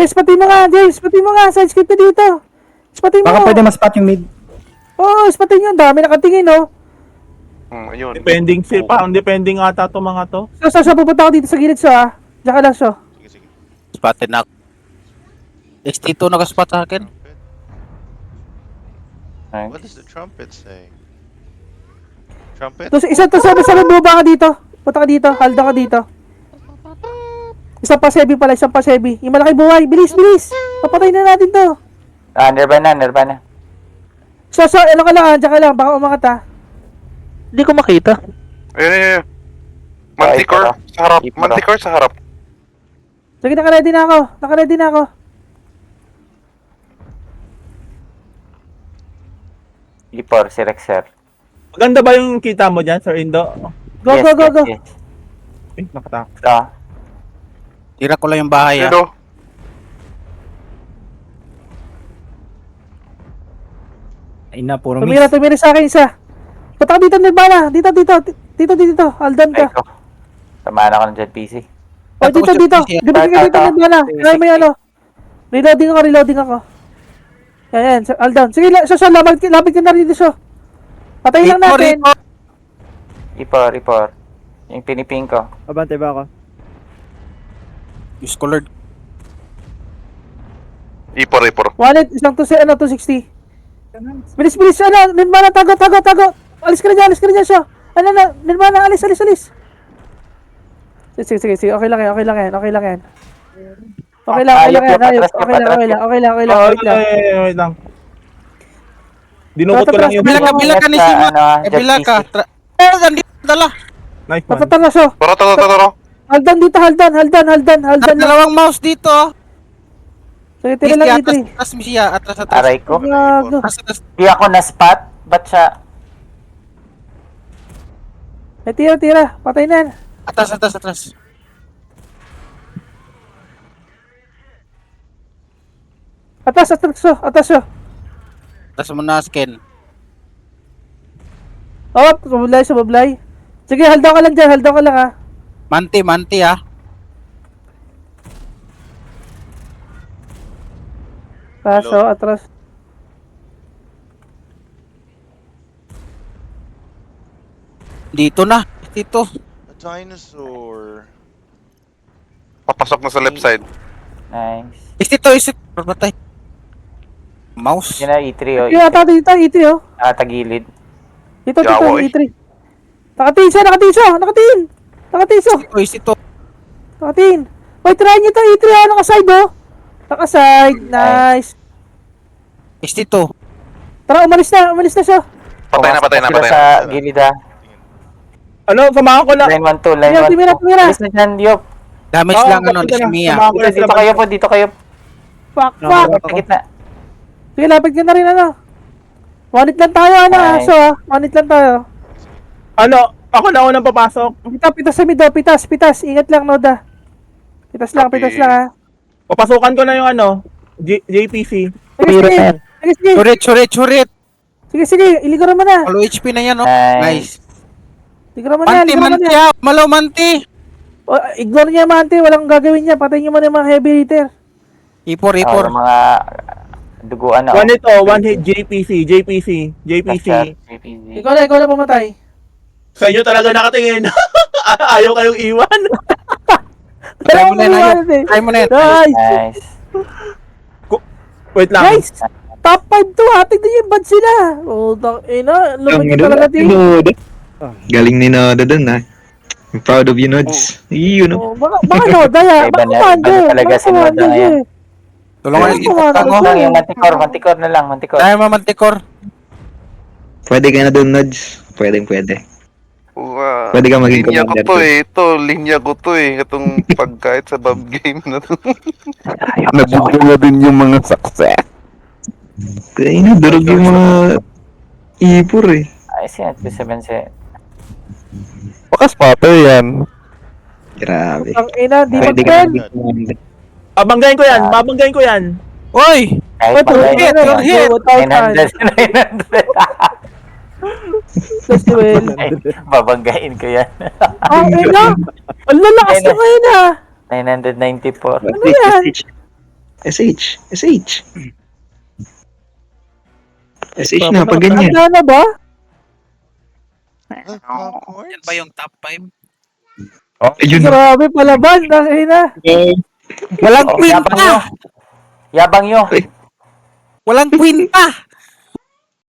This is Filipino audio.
James, pati mo nga, James, pati mo nga, side script ka dito. Spati mo. Baka pwede ma-spot yung mid. Oo, spati nyo, dami nakatingin, oh. Ayun. Parang depending ata to mga to. So, pupunta ako dito sa gilid, so, ah. Diyan ka lang, so. Sige, sige. Spotted na ako. XT2 nakaspot sa akin. Trumpet. What does the trumpet say? Trumpet? Tapos, isa to, sabi, baba ka dito. Punta ka dito, halda ka dito. Isang pasebi pala, isang pasebi. Yung malaki buhay, bilis, bilis. Papatay na natin to. Nirvana. So, ano ka lang, ah, diyan ka lang, baka umangat, ah. Hindi ko makita. Ayun. Manticore sa harap. Manticore sa harap. Sige, naka-ready na ako. Ipor, si Rexer. Maganda ba yung kita mo dyan, Sir Indo? Go. Eh, nakatak. Tira ko lang yung bahay, Pero, Ay na, puro miss. Tumira sa akin isa. Punta ka dito, Nirvana. Dito. Aldan ka. Ay ko. Tamaan ako ng JPC. O, dito. Dibigyan ka dito, Nirvana. Kaya may ano. Reloading ako. Yan. Aldan. Sige, so, labit ka na rin dito, so. Patayin lang natin. Ipor. Yung piniping ko. Abante ba ako? Use colored. ipor. Wallet, isang 260. Bilis, ano, Nirvana, tago. Alis ka na dyan, so. Ano na, Nirvana, alis. Sige, okay lang yan. Okay lang. Wait lang. Dinukot ko lang yung... Bila ka ni Sima. Bila ka. Nandito dala. Nice one. Patatala, so. Taro. Haldan dito, haldan lang. Dalawang mouse dito. Sige, tira lang dito. Atras mi siya. Atras. Aray ko. Gago. Di ako na-spot. Ba't siya? Tira. Patay na yan. Atras. Atas, so. Atras mo na skin. Oh, sumablay. Sige, haldaw ka lang dyan, ha. Manti ah. Kaso, atras. Dito na. Dito. A dinosaur. Papasok na sa left side. Nice. Is it. Patay. Mouse. Yun na, E3 o. Kaya ata dito, E3, oh. Tagilid. Dito, Yawa, eh. E3. Nakatiin. Is ito. Wait, try nyo to, E3, ah. Nakaside, oh. Nakaside, nice. Is ito. Tara, umalis na siya. Patay na. Sila sa gilid ha. Ano, samahan ko lang. Line 1-2, line 1-2. Tumira. Alis na dyan, Diop. Damage lang ano dito si na. Mia. Samahan ko lang sila. Dito kayo. Fuck. Sa gitna. Sige, lapit ka na rin, ano. One hit lang tayo, ano, Nice. so, ah. One hit lang tayo. Ano, ako na unang papasok. Pitas sa mid, oh. Pitas. Ingat lang, Noda. Pitas lang, ah. Papasukan ko na yung ano, JPC. Sige. Churit. Sige, iliguran mo na. Follow HP na yan, oh. Nice. Nice. Liguran mo na. Manti. Malaw manti. O, ignore niya, Mante. Walang gagawin niya. Patayin niyo muna yung mga heavy hitter. Ipor. Yung mga duguan na. One hit JPC. JPC. Ikaw na pumatay. Sa inyo talaga nakatingin. Ayaw kayong iwan. Try mo na yan. Try mo na yan. Nice. Nice. Wait lang. Guys, top 5 to. Ating din yung bad sila. Oh, lumit talaga din. Galing ni Noda dun ah. I'm proud of you, Nods. Yun Oh, know. baka Noda ya. Iba Baka na- kumando. iba na talaga si Noda ngayon. Tulungan Ay, yung kumano tango. to. Yung mantikor na lang. Tayo mo mantikor. Pwede ka na dun, Nods. Pwede. Pwede ka maging Linya ko commander to dun. Ito, linya ko to Itong pagkait sa bab game na to. Nabubunga din yung mga success. Kaya na, durog yung mga ipor eh. Ay, sinat ko 7 Bakas paper yan. Grabe. Ang ina, di Pwede ka mag-pen. maging commander. Babanggain ko yan. Oy! Kahit hit, hit. 900. Plus 12. Babanggain ko yan. Ang ina. Ang lalakas na ngayon, ah. 994. Ano yan? SH. SH. SH na, pag ganyan. Handa na ba? Yan ba yung top 5? Ayun na. Grabe, palaban. Dahil na. Walang Oh, queen yabang nyo. pa! Yabang nyo. Walang queen pa!